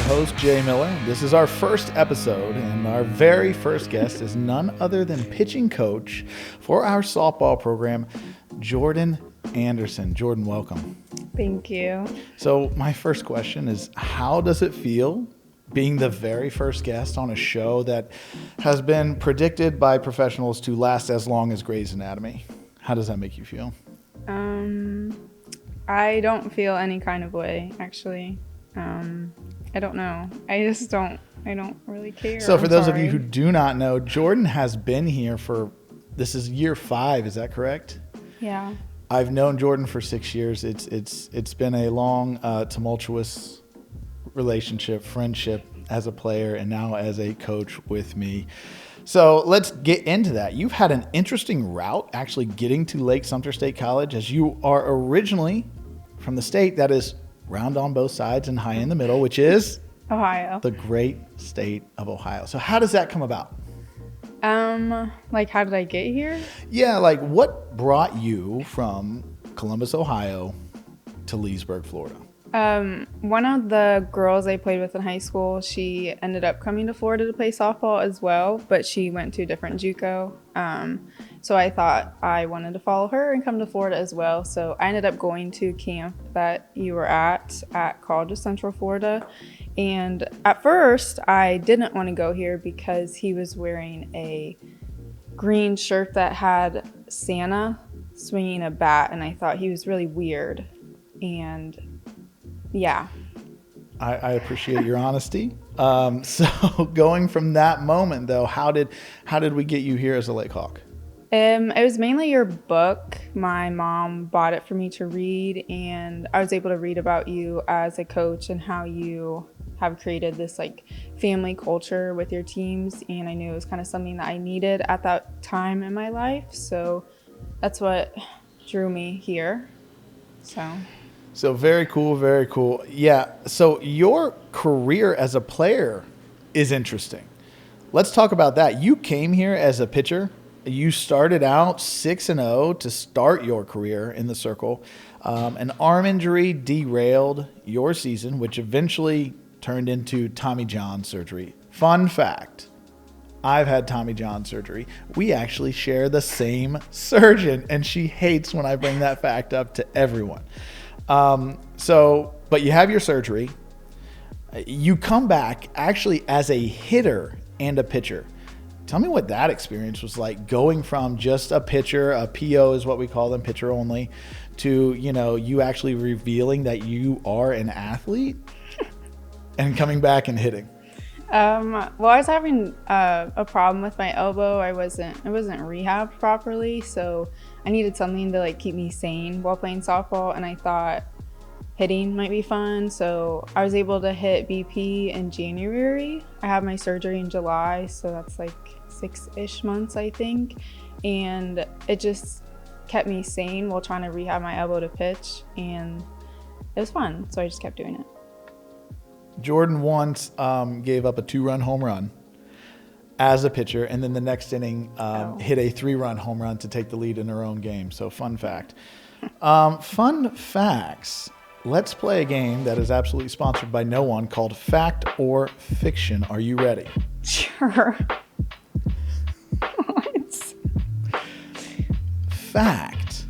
host, Jay Miller. This is our first episode, and our very first guest is none other than pitching coach for our softball program, Jordan Anderson. Jordan, welcome. Thank you. So my first question is, how does it feel being the very first guest on a show that has been predicted by professionals to last as long as Grey's Anatomy? How does that make you feel? I don't feel any kind of way, actually. I don't know. I don't really care. So for those of you who do not know, Jordan has been here this is year 5, is that correct? Yeah. I've known Jordan for 6 years. It's been a long, tumultuous relationship, friendship as a player and now as a coach with me. So let's get into that. You've had an interesting route actually getting to Lake-Sumter State College, as you are originally from the state that is round on both sides and high in the middle, which is Ohio. the great state of Ohio. So how does that come about? How did I get here? Yeah, what brought you from Columbus, Ohio to Leesburg, Florida? One of the girls I played with in high school, she ended up coming to Florida to play softball as well, but she went to a different JUCO. So I thought I wanted to follow her and come to Florida as well. So I ended up going to camp that you were at College of Central Florida. And at first I didn't want to go here because he was wearing a green shirt that had Santa swinging a bat, and I thought he was really weird. And yeah. I appreciate your honesty. So going from that moment though, how did we get you here as a Lake Hawk? It was mainly your book. My mom bought it for me to read, and I was able to read about you as a coach and how you have created this family culture with your teams. And I knew it was kind of something that I needed at that time in my life. So that's what drew me here. So very cool, very cool. Yeah, so your career as a player is interesting. Let's talk about that. You came here as a pitcher. You started out 6-0 to start your career in the circle. An arm injury derailed your season, which eventually turned into Tommy John surgery. Fun fact, I've had Tommy John surgery. We actually share the same surgeon, and she hates when I bring that fact up to everyone. But you have your surgery. You come back actually as a hitter and a pitcher. Tell me what that experience was like, going from just a pitcher, a PO is what we call them, pitcher only, to, you actually revealing that you are an athlete and coming back and hitting. Well, I was having a problem with my elbow. It wasn't rehabbed properly, so I needed something to keep me sane while playing softball, and I thought hitting might be fun. So I was able to hit BP in January. I had my surgery in July, so that's 6-ish months, I think, and it just kept me sane while trying to rehab my elbow to pitch, and it was fun, so I just kept doing it. Jordan once gave up a 2-run home run as a pitcher, and then the next inning hit a 3-run home run to take the lead in her own game. So fun fact. Fun facts. Let's play a game that is absolutely sponsored by no one called Fact or Fiction. Are you ready? Sure. Fact.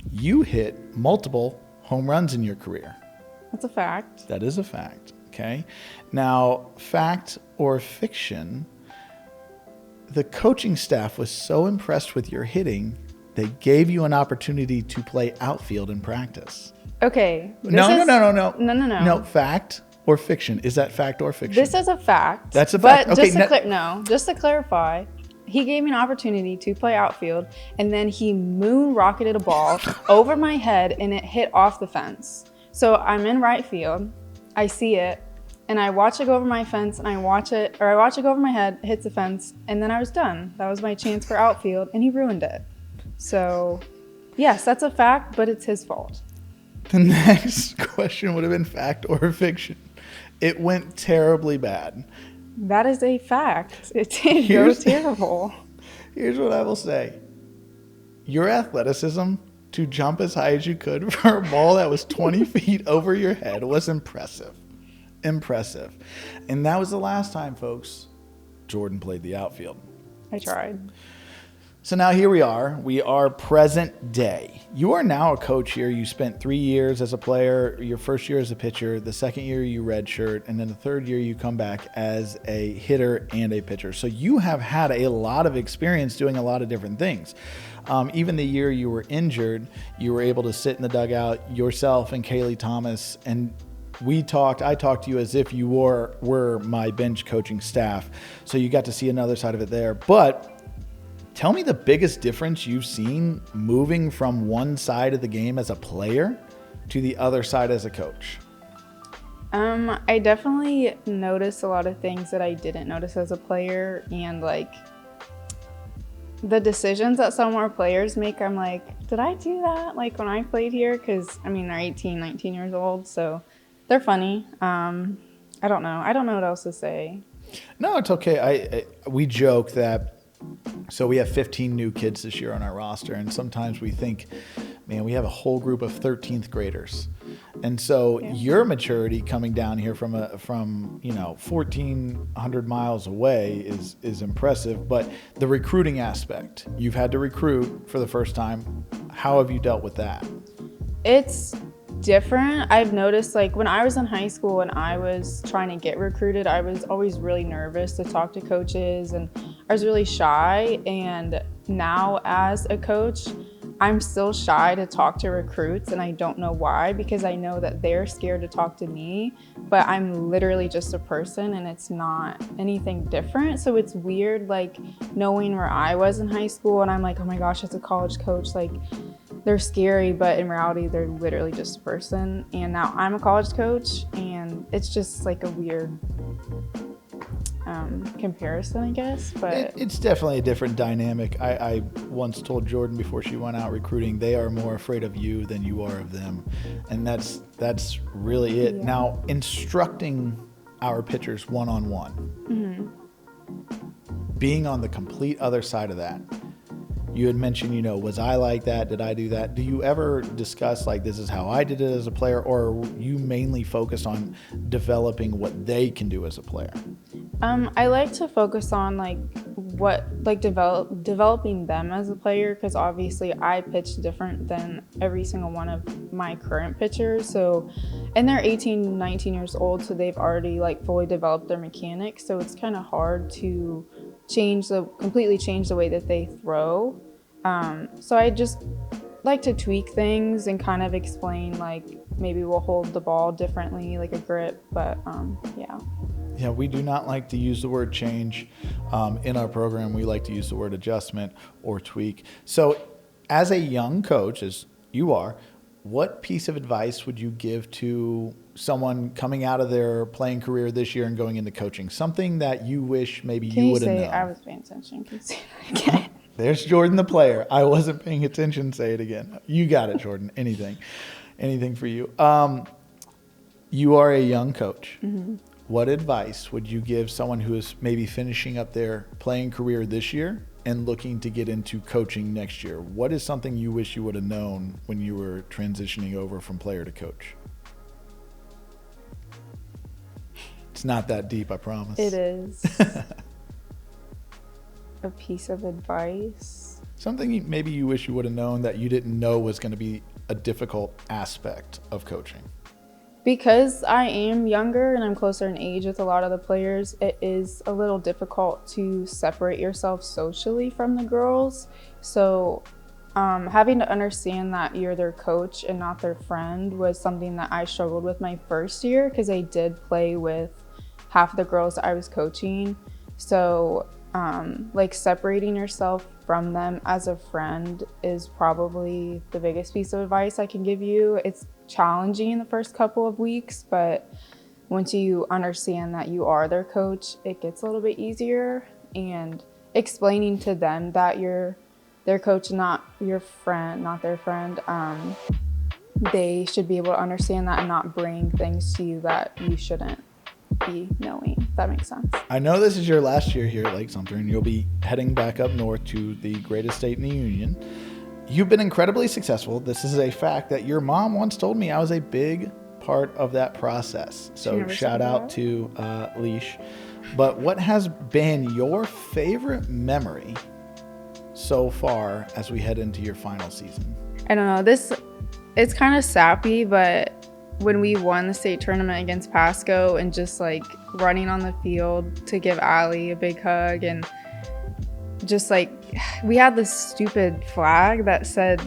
You hit multiple home runs in your career. That's a fact. That is a fact. Okay. Now, fact or fiction, the coaching staff was so impressed with your hitting, they gave you an opportunity to play outfield in practice. Okay. No. Fact or fiction. Is that fact or fiction? This is a fact. That's a fact. But Okay. just to clarify, he gave me an opportunity to play outfield, and then he moon rocketed a ball over my head, and it hit off the fence. So I'm in right field, I see it, and I watch it go over my fence, and I watch it go over my head, it hits the fence, and then I was done. That was my chance for outfield, and he ruined it. So yes, that's a fact, but it's his fault. The next question would have been fact or fiction. It went terribly bad. That is a fact. It did go terrible. Here's what I will say. Your athleticism to jump as high as you could for a ball that was 20 feet over your head was impressive. impressive. And that was the last time, folks, Jordan played the outfield. I tried. So now here we are. We are present day. You are now a coach here. You spent 3 years as a player, your first year as a pitcher, the second year you redshirt, and then the third year you come back as a hitter and a pitcher. So you have had a lot of experience doing a lot of different things. Even the year you were injured, you were able to sit in the dugout yourself and Kaylee Thomas, and I talked to you as if you were my bench coaching staff. So you got to see another side of it there. But tell me the biggest difference you've seen moving from one side of the game as a player to the other side as a coach. I definitely noticed a lot of things that I didn't notice as a player, and like the decisions that some more players make, I'm like, did I do that like when I played here? Because I mean, they're 18, 19 years old, so they're funny. I don't know what else to say. No, it's okay. We joke that, so we have 15 new kids this year on our roster, and sometimes we think, man, we have a whole group of 13th graders. And so your maturity coming down here from 1,400 miles away is impressive. But the recruiting aspect, you've had to recruit for the first time. How have you dealt with that? It's different. I've noticed, like, when I was in high school and I was trying to get recruited, I was always really nervous to talk to coaches, and I was really shy. And now as a coach, I'm still shy to talk to recruits, and I don't know why, because I know that they're scared to talk to me, but I'm literally just a person and it's not anything different. So it's weird, like, knowing where I was in high school and I'm like, oh my gosh, it's a college coach, like, they're scary, but in reality, they're literally just a person. And now I'm a college coach, and it's just like a weird comparison, I guess. But it's definitely a different dynamic. I once told Jordan before she went out recruiting, they are more afraid of you than you are of them, and that's really it. Yeah. Now, instructing our pitchers one-on-one, being on the complete other side of that. You had mentioned, was I like that? Did I do that? Do you ever discuss, like, this is how I did it as a player, or are you mainly focused on developing what they can do as a player? I like to focus on developing them as a player, because obviously I pitch different than every single one of my current pitchers. So, and they're 18, 19 years old, so they've already fully developed their mechanics. So it's kind of hard to completely change the way that they throw. So I just like to tweak things and kind of explain, maybe we'll hold the ball differently, like a grip, but yeah. Yeah, we do not like to use the word change in our program. We like to use the word adjustment or tweak. So as a young coach, as you are, what piece of advice would you give to someone coming out of their playing career this year and going into coaching? Something that you wish maybe you would have known. I was paying attention. Can you say that again? There's Jordan, the player. I wasn't paying attention. Say it again. You got it, Jordan. Anything for you. You are a young coach. Mm-hmm. What advice would you give someone who is maybe finishing up their playing career this year and looking to get into coaching next year? What is something you wish you would have known when you were transitioning over from player to coach? It's not that deep, I promise. It is. A piece of advice. Something maybe you wish you would have known that you didn't know was going to be a difficult aspect of coaching. Because I am younger and I'm closer in age with a lot of the players, it is a little difficult to separate yourself socially from the girls. So having to understand that you're their coach and not their friend was something that I struggled with my first year, because I did play with half the girls that I was coaching. So separating yourself from them as a friend is probably the biggest piece of advice I can give you. It's challenging the first couple of weeks, but once you understand that you are their coach, it gets a little bit easier. And explaining to them that you're their coach, not your friend, not their friend, they should be able to understand that and not bring things to you that you shouldn't be knowing, if that makes sense. I know this is your last year here at Lake-Sumter, and you'll be heading back up north to the greatest state in the union. You've been incredibly successful. This is a fact that your mom once told me I was a big part of that process. So never shout said out that. to Leash. But what has been your favorite memory so far as we head into your final season? I don't know. It's kind of sappy, but when we won the state tournament against Pasco and just like running on the field to give Allie a big hug, and just like we had this stupid flag that said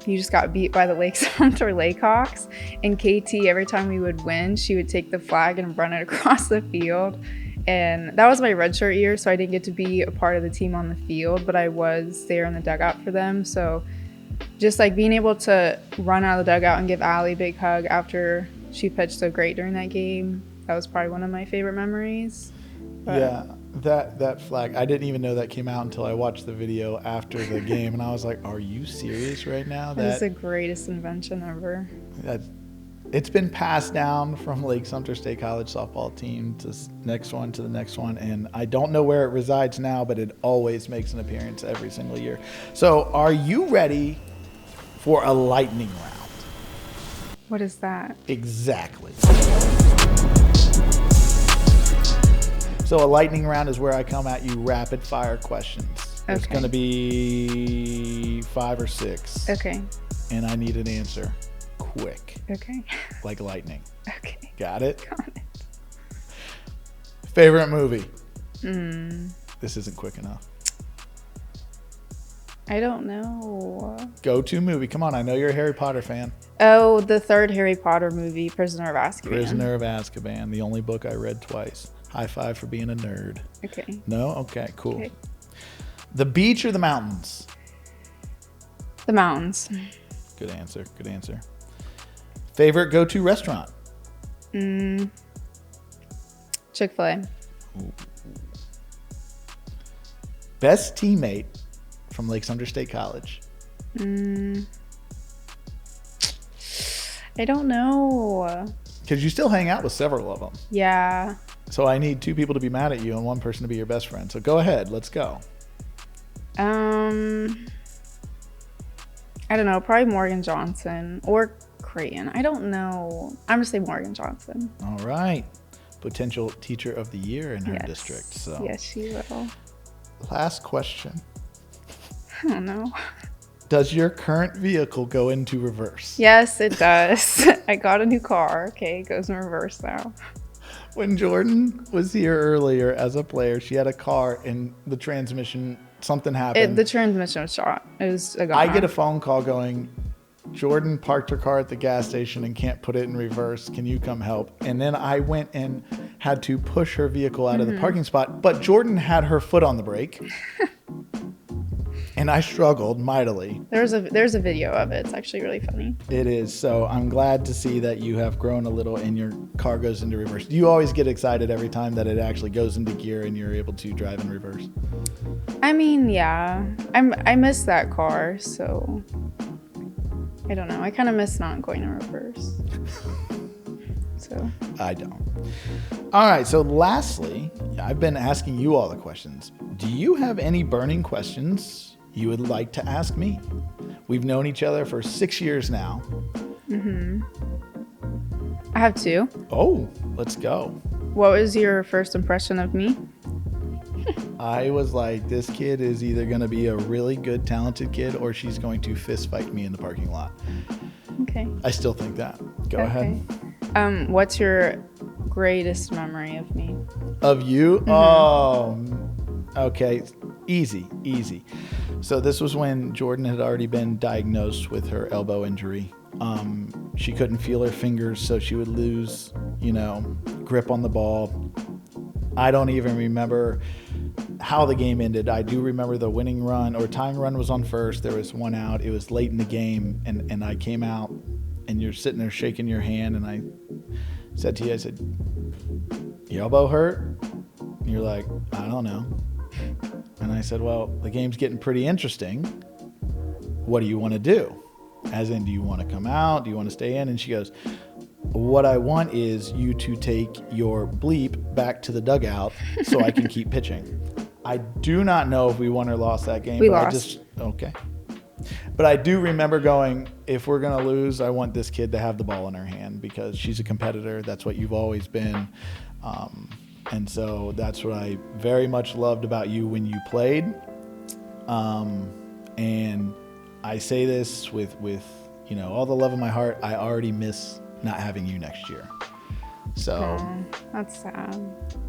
you just got beat by the Lake-Sumter Lakehawks, and KT, every time we would win, she would take the flag and run it across the field. And that was my redshirt year, so I didn't get to be a part of the team on the field, but I was there in the dugout for them. So just like being able to run out of the dugout and give Allie a big hug after she pitched so great during that game, that was probably one of my favorite memories. But Yeah, that flag, I didn't even know that came out until I watched the video after the game, and I was like, are you serious right now? that is the greatest invention ever. That it's been passed down from Lake-Sumter State College softball team to next one to the next one, and I don't know where it resides now, but it always makes an appearance every single year. So are you ready for a lightning round? What is that? Exactly. So a lightning round is where I come at you rapid fire questions. There's Okay. going to be 5 or 6. Okay. And I need an answer quick, Okay. like lightning. Okay. Got it? Got it. Favorite movie? This isn't quick enough. I don't know. Go-to movie. Come on, I know you're a Harry Potter fan. Oh, the third Harry Potter movie, Prisoner of Azkaban. Prisoner of Azkaban, the only book I read twice. High five for being a nerd. Okay. No? Okay, cool. Okay. The beach or the mountains? The mountains. Good answer. Good answer. Favorite go-to restaurant? Chick-fil-A. Best teammate from Lake-Sumter State College? I don't know. Because you still hang out with several of them. Yeah. So I need 2 people to be mad at you and 1 person to be your best friend. So go ahead. Let's go. I don't know. Probably Morgan Johnson or Creighton. I don't know. I'm going to say Morgan Johnson. All right. Potential teacher of the year in her Yes. district. So Yes, she will. last question. I don't know. Does your current vehicle go into reverse? Yes, it does. I got a new car. Okay, it goes in reverse now. When Jordan was here earlier as a player, she had a car and the transmission, something happened. The transmission was shot. It was a I get a phone call going, Jordan parked her car at the gas station and can't put it in reverse. Can you come help? And then I went and had to push her vehicle out of the parking spot. But Jordan had her foot on the brake. And I struggled mightily. There's a video of it. It's actually really funny. It is. So I'm glad to see that you have grown a little and your car goes into reverse. Do you always get excited every time that it actually goes into gear and you're able to drive in reverse? I mean, yeah. I miss that car, so I don't know. I kind of miss not going in reverse. So I don't. All right. So lastly, I've been asking you all the questions. Do you have any burning questions you would like to ask me? We've known each other for 6 years now. I have 2. Oh, let's go. What was your first impression of me? I was like, this kid is either going to be a really good, talented kid or she's going to fist fight me in the parking lot. Okay. I still think that. Go ahead. What's your greatest memory of me? Of you? Oh, okay. Easy. So this was when Jordan had already been diagnosed with her elbow injury. She couldn't feel her fingers, so she would lose, grip on the ball. I don't even remember how the game ended. I do remember the winning run or tying run was on first. There was 1 out. It was late in the game, and I came out, and you're sitting there shaking your hand, and I said to you, I said, your elbow hurt? And you're like, I don't know. And I said, well, the game's getting pretty interesting. What do you want to do? As in, do you want to come out? Do you want to stay in? And she goes, what I want is you to take your bleep back to the dugout so I can keep pitching. I do not know if we won or lost that game. We but lost. Okay. But I do remember going, if we're going to lose, I want this kid to have the ball in her hand because she's a competitor. That's what you've always been. And so that's what I very much loved about you when you played. And I say this with all the love in my heart. I already miss not having you next year. So that's sad.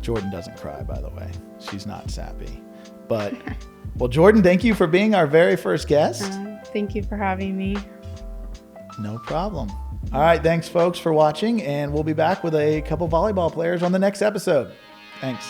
Jordan doesn't cry, by the way. She's not sappy. But, well, Jordan, thank you for being our very first guest. Thank you for having me. No problem. All right, thanks, folks, for watching, and we'll be back with a couple volleyball players on the next episode. Thanks.